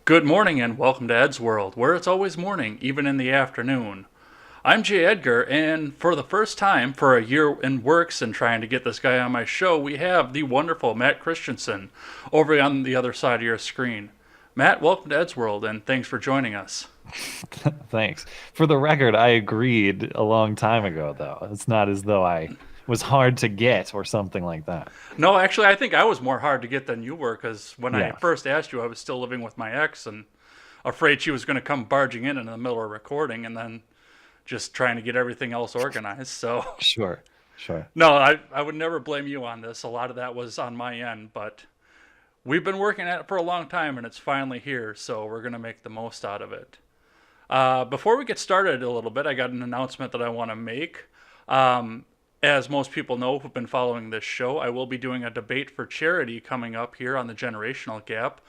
Good morning and welcome to Ed's World, where it's always morning, even in the afternoon. I'm Jay Edgar, and for the first time for a year in works and trying to get this guy on my show, we have the wonderful Matt Christiansen over on the other side of your screen. Matt, welcome to Ed's World, and thanks for joining us. Thanks. For the record, I agreed a long time ago, though. It's not as though I was hard to get or something like that. No, actually, I think I was more hard to get than you were, because when I Yeah, first asked you, I was still living with my ex and afraid she was going to come barging in the middle of recording, and then just trying to get everything else organized. So sure, sure. no, I would never blame you on this. A lot of that was on my end, but we've been working at it for a long time and it's finally here, so we're going to make the most out of it. Before we get started a little bit, I got an announcement that I want to make. Um, as most people know who've been following this show, I will be doing a debate for charity coming up here on the generational gap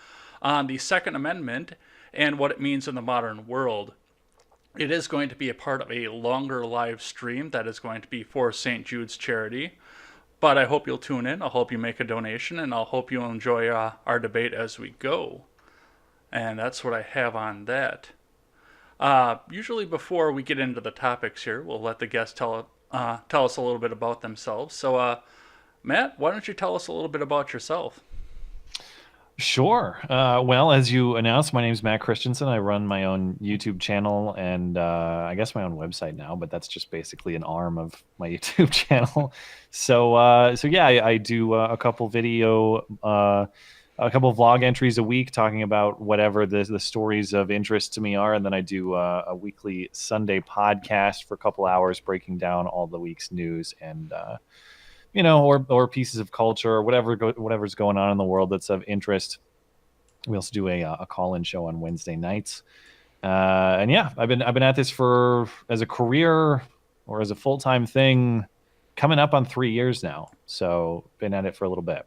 on the Second Amendment and what it means in the modern world. It is going to be a part of a longer live stream that is going to be for St. Jude's charity. But I hope you'll tune in. I hope you make a donation, and I hope you'll enjoy our debate as we go. And that's what I have on that. Usually, before we get into the topics here, we'll let the guests tell us a little bit about themselves. So, Matt, why don't you tell us a little bit about yourself? Sure. Well, as you announced, my name is Matt Christensen. I run my own YouTube channel and I guess my own website now, but that's just basically an arm of my YouTube channel. So yeah, I do a couple of vlog entries a week talking about whatever the stories of interest to me are, and then I do a weekly Sunday podcast for a couple hours breaking down all the week's news and or pieces of culture or whatever's going on in the world that's of interest. We also do a call-in show on Wednesday nights, and yeah, I've been at this for as a career or as a full-time thing, coming up on 3 years now. So been at it for a little bit.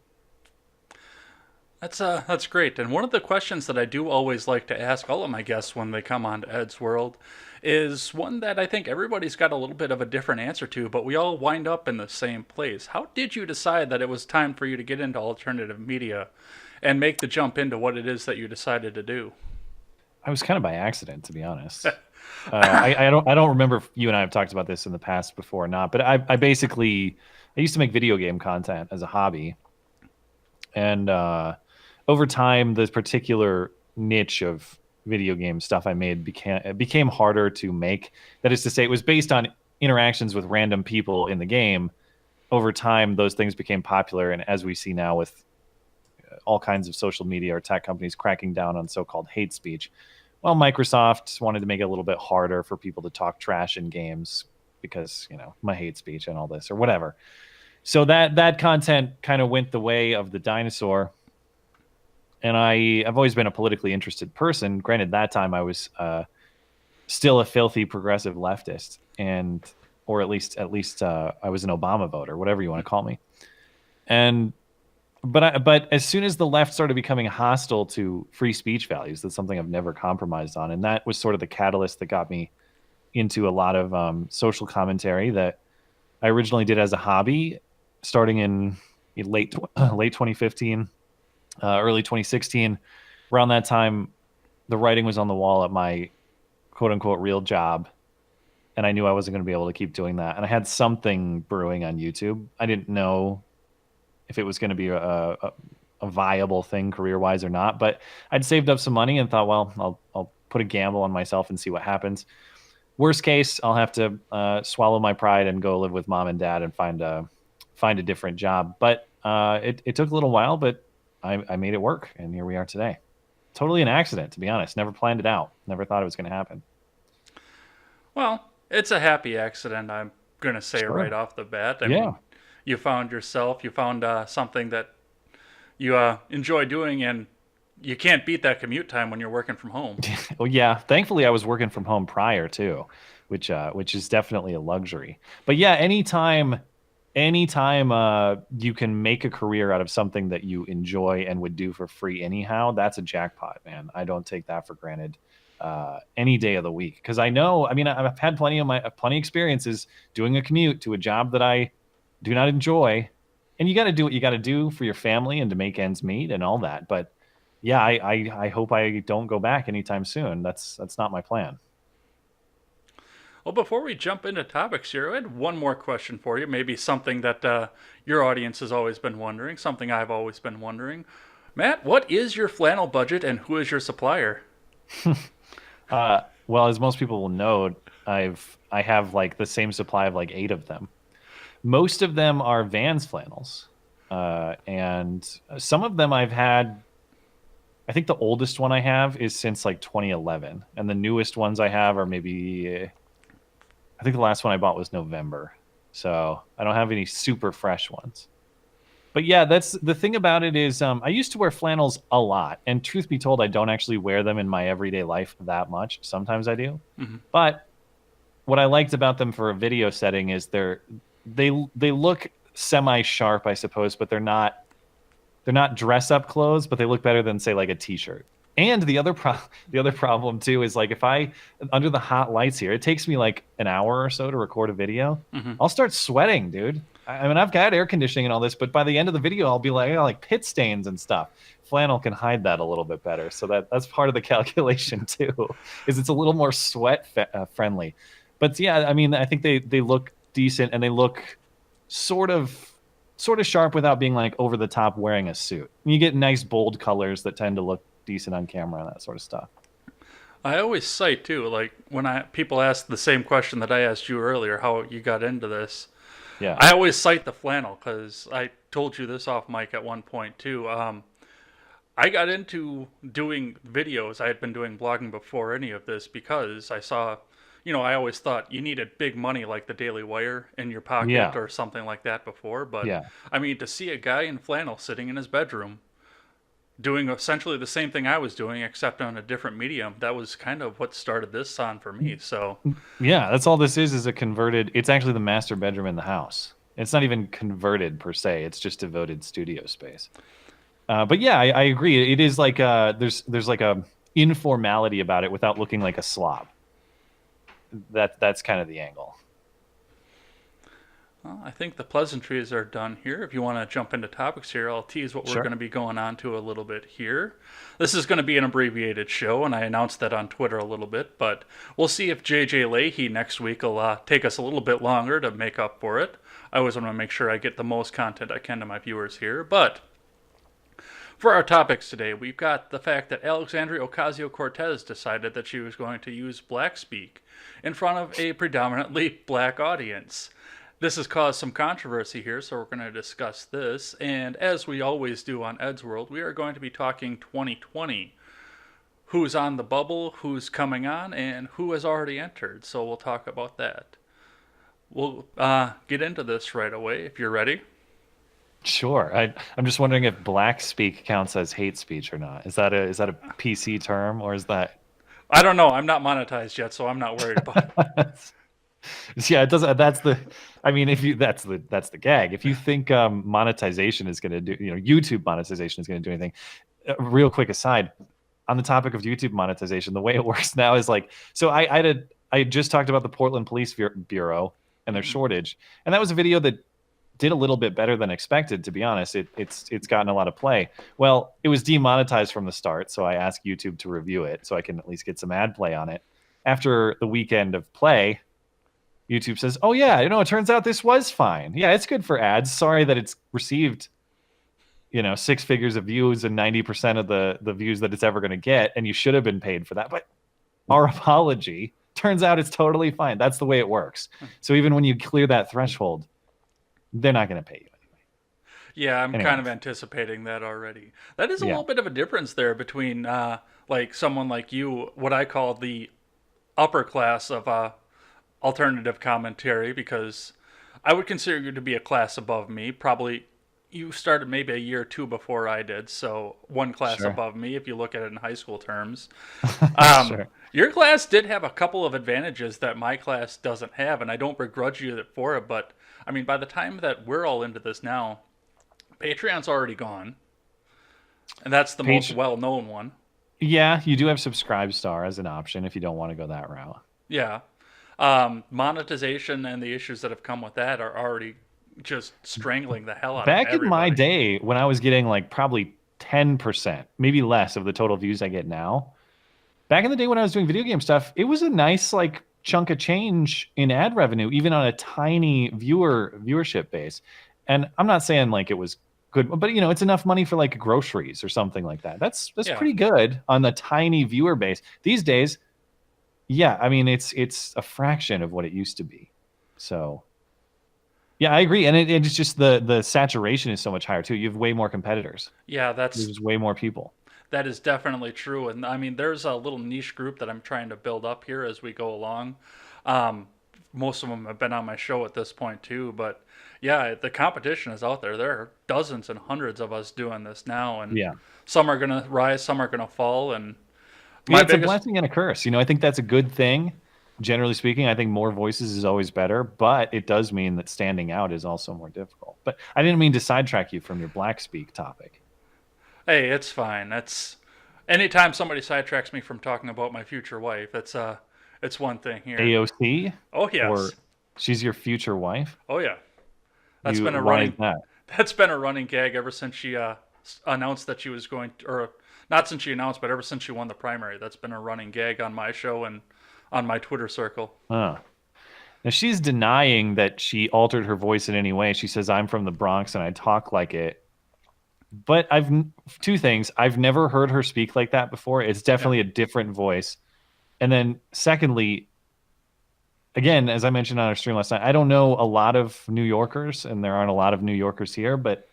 That's great. And one of the questions that I do always like to ask all of my guests when they come on to Ed's World is one that I think everybody's got a little bit of a different answer to, but we all wind up in the same place. How did you decide that it was time for you to get into alternative media and make the jump into what it is that you decided to do? I was kind of by accident, to be honest. I don't remember if you and I have talked about this in the past before or not, but I used to make video game content as a hobby, and over time, this particular niche of video game stuff I made became harder to make. That is to say, it was based on interactions with random people in the game. Over time, those things became popular, and as we see now with all kinds of social media or tech companies cracking down on so-called hate speech, well, Microsoft wanted to make it a little bit harder for people to talk trash in games because my hate speech and all this or whatever. So that content kind of went the way of the dinosaur, and I've always been a politically interested person. Granted, that time I was still a filthy progressive leftist, and or at least I was an Obama voter, whatever you want to call me. And but as soon as the left started becoming hostile to free speech values, that's something I've never compromised on, and that was sort of the catalyst that got me into a lot of social commentary that I originally did as a hobby, starting in late 2015, early 2016. Around that time, the writing was on the wall at my quote unquote real job, and I knew I wasn't going to be able to keep doing that. And I had something brewing on YouTube. I didn't know if it was going to be a viable thing career wise or not, but I'd saved up some money and thought, well, I'll put a gamble on myself and see what happens. Worst case, I'll have to swallow my pride and go live with mom and dad and find a different job. But it took a little while, but I made it work, and here we are today. Totally an accident, to be honest. Never planned it out. Never thought it was going to happen. Well, it's a happy accident, I'm going to say right Sure. off the bat. I Yeah. mean, you found something that you enjoy doing, and you can't beat that commute time when you're working from home. Well, yeah. Thankfully, I was working from home prior too, which is definitely a luxury. But yeah, anytime you can make a career out of something that you enjoy and would do for free anyhow, that's a jackpot, man. I don't take that for granted any day of the week, because I mean, I've had plenty experiences doing a commute to a job that I do not enjoy, and you got to do what you got to do for your family and to make ends meet and all that. But yeah, I hope I don't go back anytime soon. That's not my plan. Well, before we jump into topics here, I had one more question for you. Maybe something that your audience has always been wondering, something I've always been wondering. Matt, what is your flannel budget and who is your supplier? Well, as most people will know, I have like the same supply of like 8 of them. Most of them are Vans flannels, and some of them I've had. I think the oldest one I have is since like 2011, and the newest ones I have are maybe. I think the last one I bought was November, so I don't have any super fresh ones. But yeah, that's the thing about it is I used to wear flannels a lot, and truth be told, I don't actually wear them in my everyday life that much. Sometimes I do, Mm-hmm. but what I liked about them for a video setting is they look semi sharp, I suppose, but they're not dress up clothes, but they look better than say like a t-shirt. And the other problem too is like if I under the hot lights here, it takes me like an hour or so to record a video. Mm-hmm. I'll start sweating, dude. I mean, I've got air conditioning and all this, but by the end of the video, I'll be like, I got like pit stains and stuff. Flannel can hide that a little bit better, so that's part of the calculation too. Is it's a little more friendly. But yeah, I mean, I think they look decent and they look sort of sort of sharp without being like over the top wearing a suit. You get nice bold colors that tend to look decent on camera and that sort of stuff. I always cite too, like when people ask the same question that I asked you earlier, how you got into this. Yeah. I always cite the flannel because I told you this off mic at one point too. I got into doing videos. I had been doing blogging before any of this because I saw, I always thought you needed big money like the Daily Wire in your pocket Yeah. or something like that before. But Yeah. I mean, to see a guy in flannel sitting in his bedroom doing essentially the same thing I was doing, except on a different medium, that was kind of what started this on for me. So, Yeah, that's all this is a converted it's actually the master bedroom in the house. It's not even converted per se. It's just devoted studio space. But yeah, I agree. It is like there's like a informality about it without looking like a slob. That's kind of the angle. well, I think the pleasantries are done here. If you want to jump into topics here, I'll tease what we're Sure. going to be going on to a little bit here. This is going to be an abbreviated show, and I announced that on Twitter a little bit, but we'll see if JJ Leahy next week will take us a little bit longer to make up for it. I always want to make sure I get the most content I can to my viewers here, but for our topics today, we've got the fact that Alexandria Ocasio-Cortez decided that she was going to use black speak in front of a predominantly black audience. This has caused some controversy here, so we're going to discuss this. And as we always do on Ed's World, we are going to be talking 2020. Who's on the bubble, who's coming on, and who has already entered. So we'll talk about that. We'll get into this right away if you're ready. Sure. I'm just wondering if black speak counts as hate speech or not. Is that a PC term or is that I don't know. I'm not monetized yet, so I'm not worried about it. Yeah, it doesn't that's the I mean if you that's the gag. If you think monetization is going to do, YouTube monetization is going to do anything. Real quick aside, on the topic of YouTube monetization, the way it works now is like so I just talked about the Portland Police Bureau and their shortage, and that was a video that did a little bit better than expected, to be honest. It's gotten a lot of play. Well, it was demonetized from the start, so I asked YouTube to review it so I can at least get some ad play on it. After the weekend of play, YouTube says, "Oh yeah, it turns out this was fine. Yeah, it's good for ads. Sorry that it's received, 6 figures of views and 90% of the views that it's ever going to get, and you should have been paid for that. But our apology, turns out it's totally fine. That's the way it works. So even when you clear that threshold, they're not going to pay you anyway. Yeah, I'm Anyway, kind of anticipating that already. That is a yeah, little bit of a difference there between like someone like you, what I call the upper class of alternative commentary, because I would consider you to be a class above me. Probably you started maybe a year or two before I did, so one class sure, above me if you look at it in high school terms. Um, sure. your class did have a couple of advantages that my class doesn't have, and I don't begrudge you for it, but I mean, by the time that we're all into this now, Patreon's already gone, and that's the most Page, well-known one. yeah, you do have Subscribe Star as an option if you don't want to go that route. Yeah. Monetization and the issues that have come with that are already just strangling the hell out of Back in my everybody. day, when I was getting like probably 10%, maybe less of the total views I get now. Back in the day when I was doing video game stuff, it was a nice like chunk of change in ad revenue, even on a tiny viewership base. And I'm not saying like it was good, but you know, it's enough money for like groceries or something like that. That's Yeah. pretty good on the tiny viewer base. These days, yeah, I mean it's a fraction of what it used to be. So yeah, I agree. And it's just the saturation is so much higher too. You have way more competitors. Yeah, There's way more people. that is definitely true. And I mean, there's a little niche group that I'm trying to build up here as we go along. Um, Most of them have been on my show at this point too, but yeah, the competition is out there. There are dozens and hundreds of us doing this now, and Yeah. some are gonna rise, some are gonna fall, and Yeah, my it's a biggest blessing and a curse. You know, I think that's a good thing. Generally speaking, I think more voices is always better, but it does mean that standing out is also more difficult. But I didn't mean to sidetrack you from your black speak topic. hey, it's fine. That's anytime somebody sidetracks me from talking about my future wife, it's one thing here. AOC, Oh or yes, she's your future wife? oh yeah. That's You been a why is running that? that's been a running gag ever since she announced that she was going to, or not since she announced, but ever since she won the primary. That's been a running gag on my show and on my Twitter circle. Huh. Now she's denying that she altered her voice in any way. She says I'm from the Bronx and I talk like it. But two things. I've never heard her speak like that before. It's Yeah. definitely a different voice. And then secondly, again, as I mentioned on our stream last night, I don't know a lot of New Yorkers, and there aren't a lot of New Yorkers here, but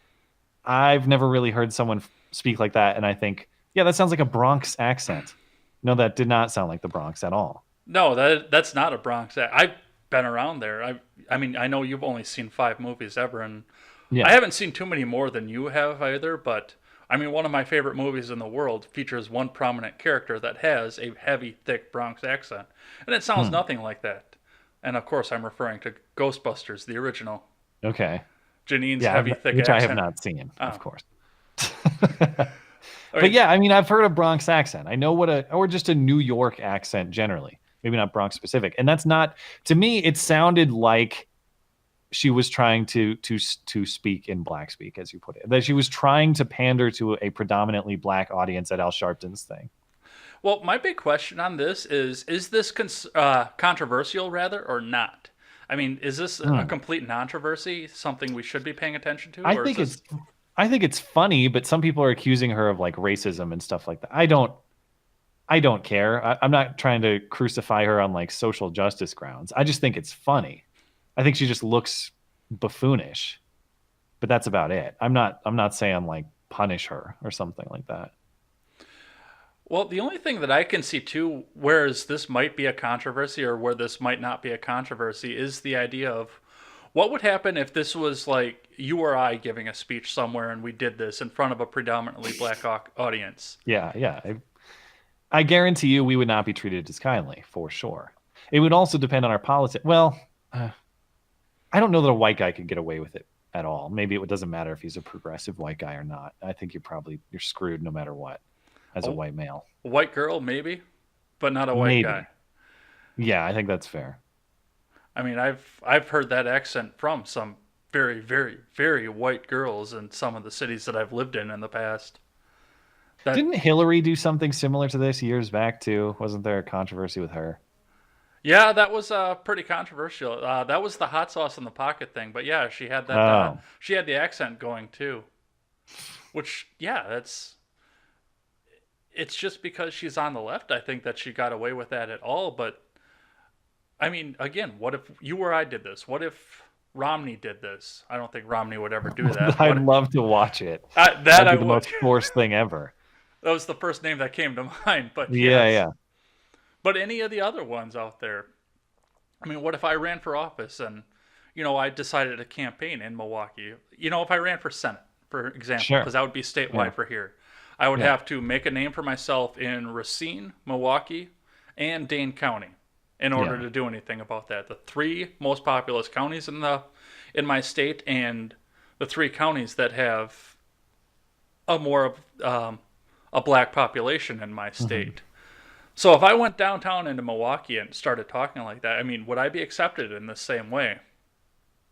I've never really heard someone speak like that. And I think, yeah, that sounds like a Bronx accent. No, that did not sound like the Bronx at all. No, that's not a Bronx act. I've been around there. I mean, I know you've only seen 5 movies ever, and I Yeah. haven't seen too many more than you have either. But I mean, one of my favorite movies in the world features one prominent character that has a heavy, thick Bronx accent, and it sounds Hmm. nothing like that. And of course, I'm referring to Ghostbusters, the original. Okay. Janine's Yeah, heavy, thick which I have accent. not seen, of Oh, course. I But mean, yeah, I mean, I've heard a Bronx accent. I know or just a New York accent generally. Maybe not Bronx specific. And that's not, to me, it sounded like she was trying to speak in black speak, as you put it. That she was trying to pander to a predominantly black audience at Al Sharpton's thing. well, my big question on this is this controversial rather or not? I mean, is this a Hmm. complete controversy, something we should be paying attention to, I or is think this? it's I think it's funny, but some people are accusing her of like racism and stuff like that. I don't care. I'm not trying to crucify her on like social justice grounds. I just think it's funny. I think she just looks buffoonish, but that's about it. I'm not saying like punish her or something like that. Well, the only thing that I can see too, whereas this might be a controversy or where this might not be a controversy, is the idea of what would happen if this was like you or I giving a speech somewhere and we did this in front of a predominantly black audience. Yeah, yeah. I guarantee you we would not be treated as kindly for sure. It would also depend on our politics. Well, I don't know that a white guy could get away with it at all. Maybe it doesn't matter if he's a progressive white guy or not. I think you're screwed no matter what as a A white male. white girl, maybe, but not a white guy. Maybe. Yeah, I think that's fair. I mean, I've heard that accent from some very, very, very white girls in some of the cities that I've lived in the past. That Didn't Hillary do something similar to this years back too? Wasn't there a controversy with her? Yeah, that was pretty controversial. That was the hot sauce in the pocket thing, but yeah, she had that. Oh, She had the accent going too, which yeah, it's just because she's on the left. I think that she got away with that at all. But I mean, again, what if you or I did this? What if Romney did this? I don't think Romney would ever do that. I'd love to watch it. That That'd I be the would. most forced thing ever. That was the first name that came to mind. But Yeah, yes, yeah. but any of the other ones out there. I mean, what if I ran for office and, I decided to campaign in Milwaukee? If I ran for Senate, for example, Sure. because that would be Yeah, statewide for here, I would yeah. have to make a name for myself in Racine, Milwaukee, and Dane County in order Yeah. to do anything about that. The three most populous counties in my state, and the three counties that have a more of a black population in my Hmm. state. So if I went downtown into Milwaukee and started talking like that, I mean, would I be accepted in the same way?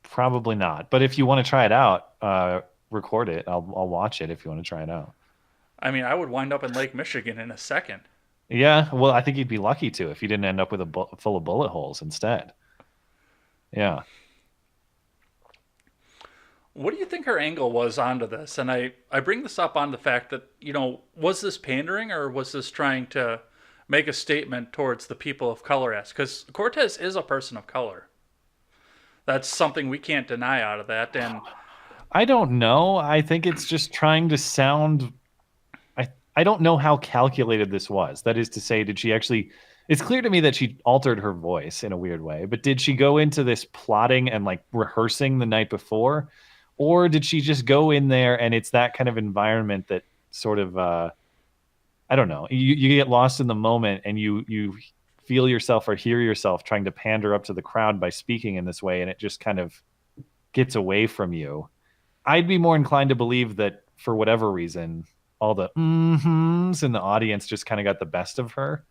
Probably not. But if you want to try it out, record it. I'll watch it if you want to try it out. I mean, I would wind up in Lake Michigan in a second. Yeah, well, I think you'd be lucky to if you didn't end up with a full of bullet holes instead. Yeah. What do you think her angle was onto this? And I bring this up on the fact that, was this pandering or was this trying to make a statement towards the people of color? Because Cortez is a person of color. That's something we can't deny out of that. And I don't know. I think it's just trying to sound. I don't know how calculated this was. That is to say, did she actually. It's clear to me that she altered her voice in a weird way, but did she go into this plotting and like rehearsing the night before? Or did she just go in there and it's that kind of environment that sort of I don't know. You get lost in the moment and you feel yourself or hear yourself trying to pander up to the crowd by speaking in this way, and it just kind of gets away from you. I'd be more inclined to believe that for whatever reason, all the mm-hms in the audience just kind of got the best of her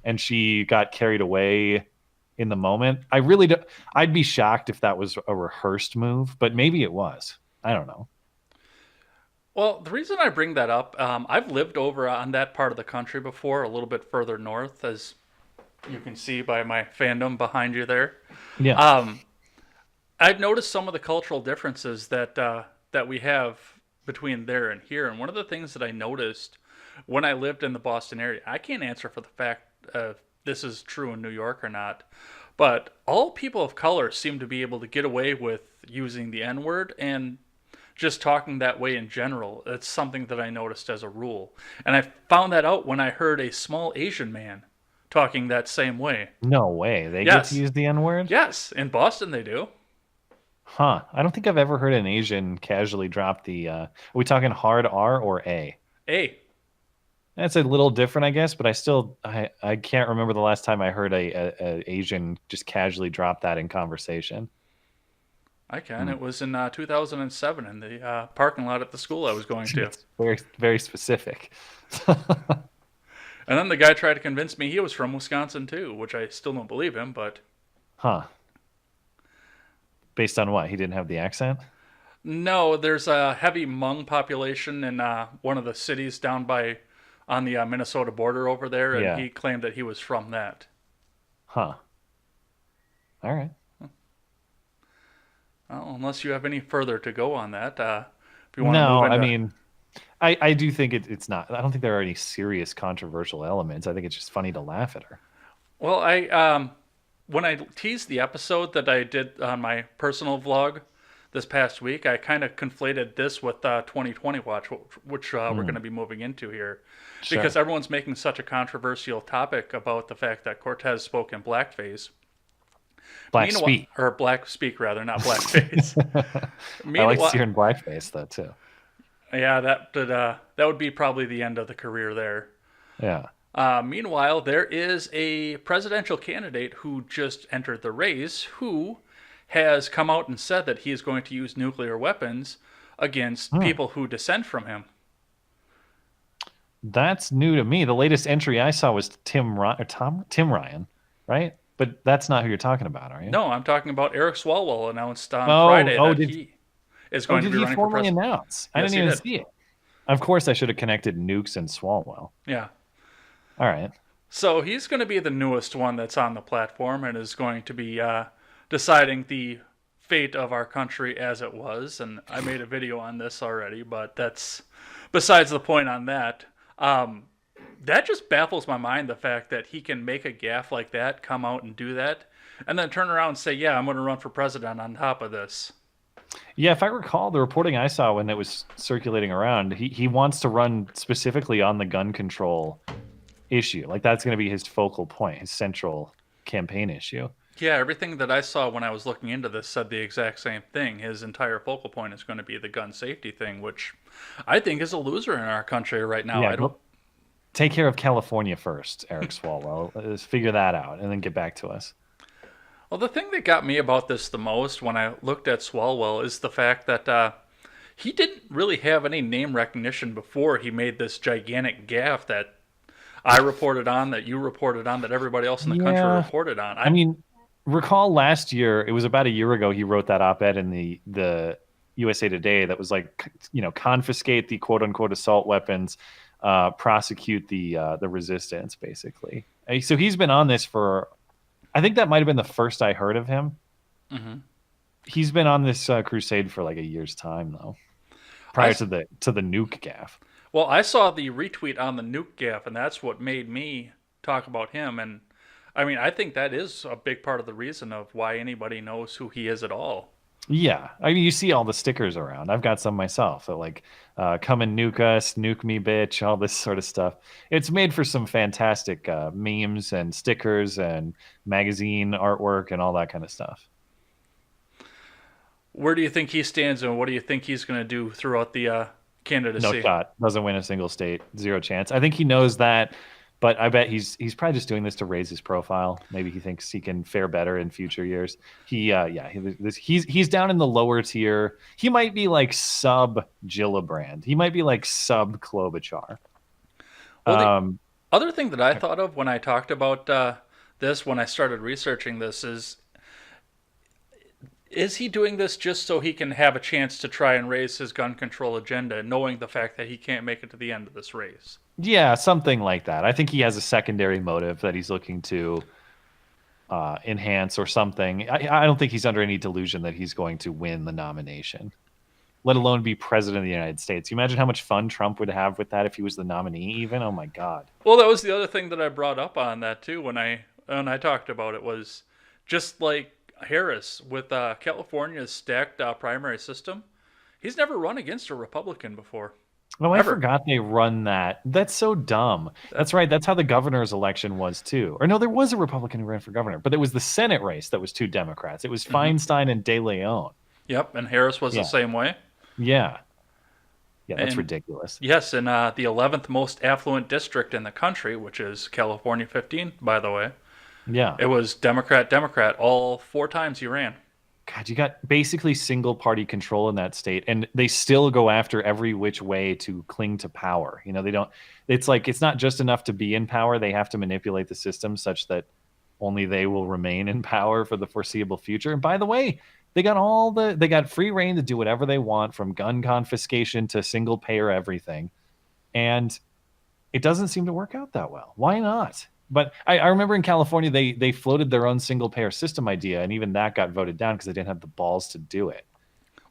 and she got carried away in the moment. I really do. I'd be shocked if that was a rehearsed move, but maybe it was. I don't know. well, the reason I bring that up, I've lived over on that part of the country before, a little bit further north, as you can see by my fandom behind you there. Yeah. I've noticed some of the cultural differences that we have between there and here. And one of the things that I noticed when I lived in the Boston area, I can't answer for the fact this is true in New York or not, but all people of color seem to be able to get away with using the N word and just talking that way in general. It's something that I noticed as a rule. And I found that out when I heard a small Asian man talking that same way. No way. They get to Yes. use the N word? Yes, in Boston they do. Huh. I don't think I've ever heard an Asian casually drop the. Are we talking hard R or A? A. That's a little different, I guess, but I can't remember the last time I heard a Asian just casually drop that in conversation. I can. It was in 2007 in the parking lot at the school I was going to. It's very, very specific. And then the guy tried to convince me he was from Wisconsin too, which I still don't believe him, but Huh. Based on what? He didn't have the accent? no, there's a heavy Hmong population in one of the cities down by on the Minnesota border over there, and Yeah. he claimed that he was from that. Huh. All right. Well, unless you have any further to go on that, if you want to No, move into, I mean, I do think it's not. I don't think there are any serious controversial elements. I think it's just funny to laugh at her. well, when I teased the episode that I did on my personal vlog this past week, I kind of conflated this with 2020 Watch, which we're going to be moving into here, Sure. because everyone's making such a controversial topic about the fact that Cortez spoke in blackface. Black Meanwhile- speak. or black speak rather, not blackface. I like to see her in blackface though too. Yeah, that would be probably the end of the career there. Yeah. Meanwhile, there is a presidential candidate who just entered the race who has come out and said that he is going to use nuclear weapons against people who dissent from him. That's new to me. The latest entry I saw was Tim Ryan, right? But that's not who you're talking about, are you? No, I'm talking about Eric Swalwell announced on Oh, Friday oh, that he is going to did be he running for formally president. announce? I Yes, didn't he even did. see it. Of course, I should have connected Nukes and Swalwell. Yeah. All right. So he's going to be the newest one that's on the platform and is going to be deciding the fate of our country as it was. And I made a video on this already, but that's besides the point on that. That just baffles my mind, the fact that he can make a gaffe like that, come out and do that, and then turn around and say, yeah, I'm going to run for president on top of this. Yeah, if I recall, the reporting I saw when it was circulating around, he wants to run specifically on the gun control issue. Like that's going to be his focal point, his central campaign issue. Yeah, everything that I saw when I was looking into this said the exact same thing. His entire focal point is going to be the gun safety thing, which I think is a loser in our country right now. Yeah, take care of California first, Eric Swalwell. Let's figure that out and then get back to us. Well, the thing that got me about this the most when I looked at Swalwell is the fact that he didn't really have any name recognition before he made this gigantic gaffe that I reported on, that you reported on, that everybody else in the country reported on. I mean, recall last year, it was about a year ago, he wrote that op-ed in the USA Today that was like, confiscate the quote-unquote assault weapons, prosecute the resistance, basically. So he's been on this for, I think that might have been the first I heard of him. Mm-hmm. He's been on this crusade for like a year's time though, prior to the nuke gaff. Well, I saw the retweet on the nuke gaff, and that's what made me talk about him. And I mean, I think that is a big part of the reason of why anybody knows who he is at all. Yeah, I mean, you see all the stickers around. I've got some myself. So like, come and nuke us, nuke me, bitch, all this sort of stuff. It's made for some fantastic memes and stickers and magazine artwork and all that kind of stuff. Where do you think he stands, and what do you think he's going to do throughout the candidacy? No shot. Doesn't win a single state. Zero chance. I think he knows that, but I bet he's probably just doing this to raise his profile. Maybe he thinks he can fare better in future years. He's down in the lower tier. He might be like sub Gillibrand. He might be like sub Klobuchar. Well, the other thing that I thought of when I talked about this, when I started researching this, is he doing this just so he can have a chance to try and raise his gun control agenda, knowing the fact that he can't make it to the end of this race? Yeah, something like that. I think he has a secondary motive that he's looking to enhance or something. I don't think he's under any delusion that he's going to win the nomination, let alone be president of the United States. You imagine how much fun Trump would have with that if he was the nominee even? Oh, my God. Well, that was the other thing that I brought up on that, too, when I talked about it, was just like Harris with California's stacked primary system. He's never run against a Republican before. Oh, I forgot they run that. That's so dumb. That's right. That's how the governor's election was too. Or no, there was a Republican who ran for governor, but it was the Senate race that was two Democrats. It was Feinstein and De Leon. Yep, and Harris was the same way. Yeah. Yeah, that's ridiculous. Yes, in the 11th most affluent district in the country, which is California 15, by the way. Yeah. It was Democrat, all 4 times he ran. God, you got basically single party control in that state, and they still go after every which way to cling to power. You know, they don't, it's like, it's not just enough to be in power. They have to manipulate the system such that only they will remain in power for the foreseeable future. And by the way, they got free reign to do whatever they want, from gun confiscation to single payer everything. And it doesn't seem to work out that well. Why not? But I remember in California, they floated their own single payer system idea, and even that got voted down because they didn't have the balls to do it.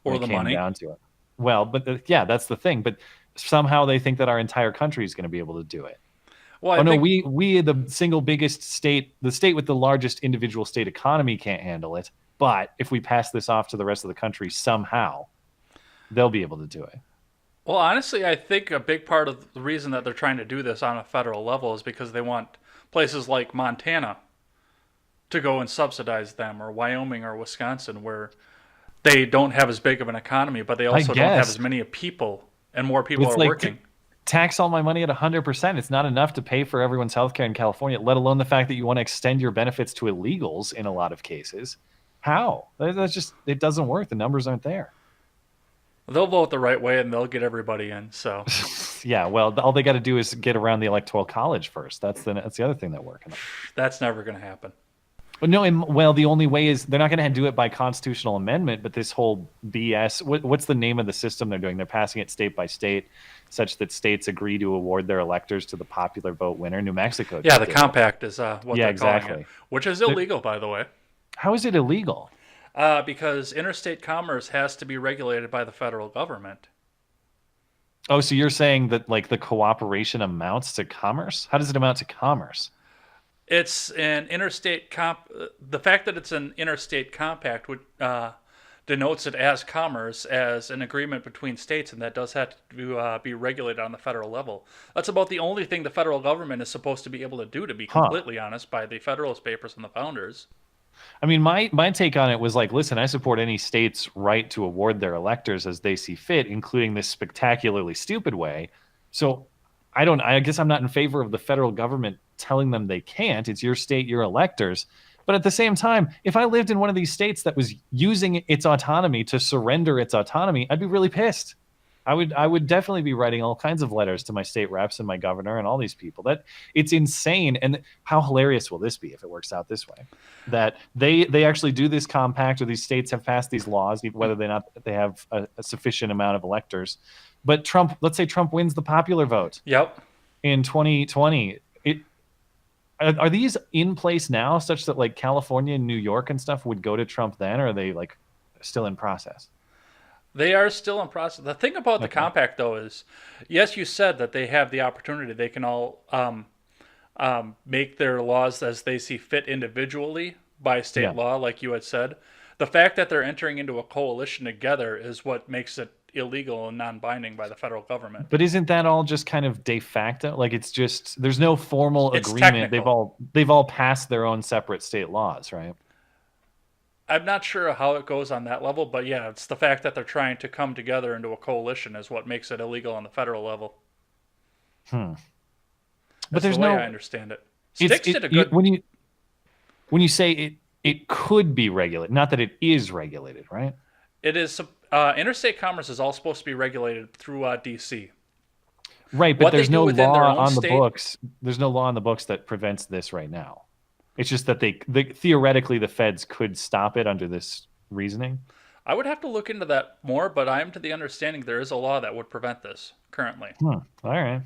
Or the money. Down to it. Well, but that's the thing. But somehow they think that our entire country is going to be able to do it. Well, we the single biggest state, the state with the largest individual state economy, can't handle it. But if we pass this off to the rest of the country somehow, they'll be able to do it. Well, honestly, I think a big part of the reason that they're trying to do this on a federal level is because they want places like Montana to go and subsidize them, or Wyoming or Wisconsin, where they don't have as big of an economy, but they also don't have as many people, and more people are working. Tax all my money at 100%. It's not enough to pay for everyone's healthcare in California, let alone the fact that you want to extend your benefits to illegals in a lot of cases. How? That's just, it doesn't work. The numbers aren't there. They'll vote the right way and they'll get everybody in. So, yeah, well, all they got to do is get around the Electoral College first. That's the other thing they're working on. That's never going to happen. No, the only way is they're not going to do it by constitutional amendment, but this whole BS. What's the name of the system they're doing? They're passing it state by state, such that states agree to award their electors to the popular vote winner. New Mexico. Yeah, the compact is what they're calling it, which is illegal, by the way. How is it illegal? Because interstate commerce has to be regulated by the federal government. Oh, so you're saying that like the cooperation amounts to commerce? How does it amount to commerce? It's an interstate the fact that it's an interstate compact would denotes it as commerce, as an agreement between states, and that does have to be regulated on the federal level. That's about the only thing the federal government is supposed to be able to do, to be completely honest, by the Federalist Papers and the founders. I mean, my take on it was like, listen, I support any state's right to award their electors as they see fit, including this spectacularly stupid way. So I guess I'm not in favor of the federal government telling them they can't. It's your state, your electors. But at the same time, if I lived in one of these states that was using its autonomy to surrender its autonomy, I'd be really pissed. I would definitely be writing all kinds of letters to my state reps and my governor and all these people. That it's insane. And how hilarious will this be if it works out this way? That they actually do this compact, or these states have passed these laws, whether they have a sufficient amount of electors But Trump, let's say Trump wins the popular vote Yep. in 2020. Are these in place now, such that like California and New York and stuff would go to Trump then, or are they like still in process? They are still in process. The thing about the Okay. compact, though, is yes, you said that they have the opportunity. They can all make their laws as they see fit individually by state Yeah. law, like you had said. The fact that they're entering into a coalition together is what makes it illegal and non-binding by the federal government. But isn't that all just kind of de facto? Like it's just there's no formal It's agreement. technical. They've all passed their own separate state laws, right? I'm not sure how it goes on that level, but yeah, it's the fact that they're trying to come together into a coalition is what makes it illegal on the federal level. Hmm. But That's the there's way I no understand it. it's Sticks did a good. when you say it could be regulated, not that it is regulated, right? It is interstate commerce is all supposed to be regulated through DC. Right, but What they there's do no within their law own on the state, books. There's no law on the books that prevents this right now. It's just that theoretically the feds could stop it under this reasoning. I would have to look into that more, but I am to the understanding there is a law that would prevent this currently. All right.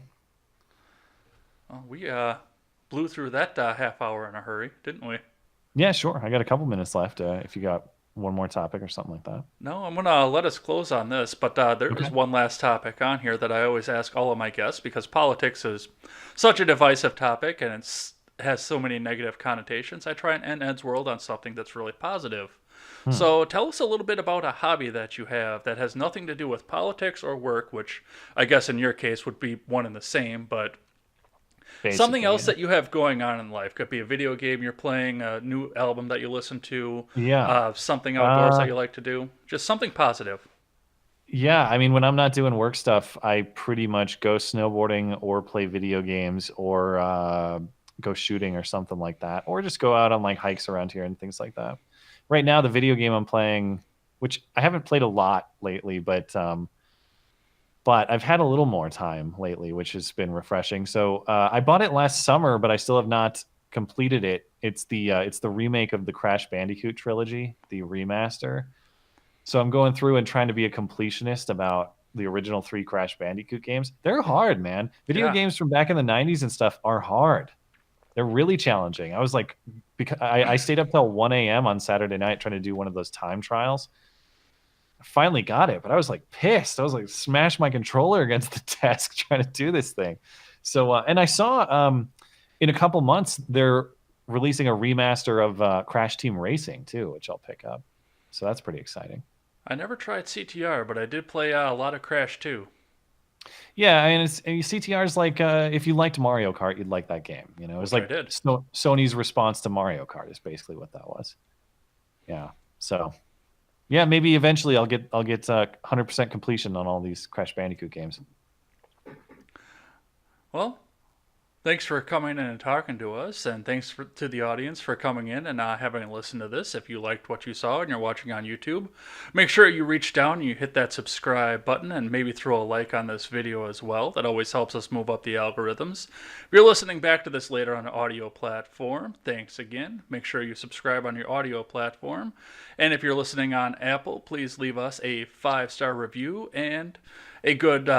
Well, we blew through that half hour in a hurry, didn't we? Yeah, sure. I got a couple minutes left. If you got one more topic or something like that. No, I'm gonna let us close on this, but there is Okay. one last topic on here that I always ask all of my guests because politics is such a divisive topic and has so many negative connotations. I try and end Ed's world on something that's really positive. Hmm. So tell us a little bit about a hobby that you have that has nothing to do with politics or work, which I guess in your case would be one and the same, but something Basically, else that you have going on in life. Could be a video game you're playing, a new album that you listen to, yeah. something outdoors Uh, that you like to do. Just something positive. yeah. I mean, when I'm not doing work stuff, I pretty much go snowboarding or play video games or go shooting or something like that, or just go out on like hikes around here and things like that. Right now, the video game I'm playing, which I haven't played a lot lately, but I've had a little more time lately, which has been refreshing. So I bought it last summer, but I still have not completed it. It's the remake of the Crash Bandicoot trilogy, the remaster. So I'm going through and trying to be a completionist about the original three Crash Bandicoot games. They're hard, man. Video Yeah. games from back in the '90s and stuff are hard. They're really challenging. I was like, because I stayed up till 1 a.m. on Saturday night trying to do one of those time trials. I finally got it, but I was like pissed. I was like, smash my controller against the desk trying to do this thing. So, and I saw in a couple months they're releasing a remaster of Crash Team Racing too, which I'll pick up. So that's pretty exciting. I never tried CTR, but I did play a lot of Crash too. Yeah, I mean, CTR is like if you liked Mario Kart, you'd like that game. You know, it's Which I like did. Sony's response to Mario Kart is basically what that was. Yeah. So yeah, maybe eventually I'll get 100% completion on all these Crash Bandicoot games. Well, thanks for coming in and talking to us, and thanks to the audience for coming in and having listened to this. If you liked what you saw and you're watching on YouTube, make sure you reach down and you hit that subscribe button and maybe throw a like on this video as well. That always helps us move up the algorithms. If you're listening back to this later on an audio platform, thanks again. Make sure you subscribe on your audio platform. And if you're listening on Apple, please leave us a 5-star review and a good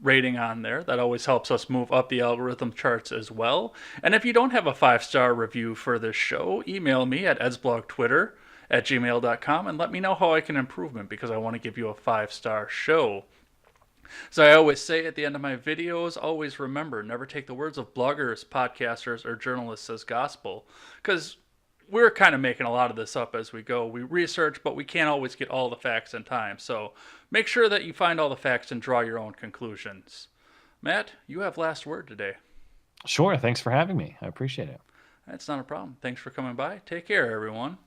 rating on there. That always helps us move up the algorithm charts as well. And if you don't have a 5-star review for this show, email me at edsblogtwitter@gmail.com and let me know how I can improve it because I want to give you a 5-star show. So I always say at the end of my videos, always remember, never take the words of bloggers, podcasters, or journalists as gospel. Because we're kind of making a lot of this up as we go. We research, but we can't always get all the facts in time. So make sure that you find all the facts and draw your own conclusions. Matt, you have last word today. Sure. Thanks for having me. I appreciate it. That's not a problem. Thanks for coming by. Take care, everyone.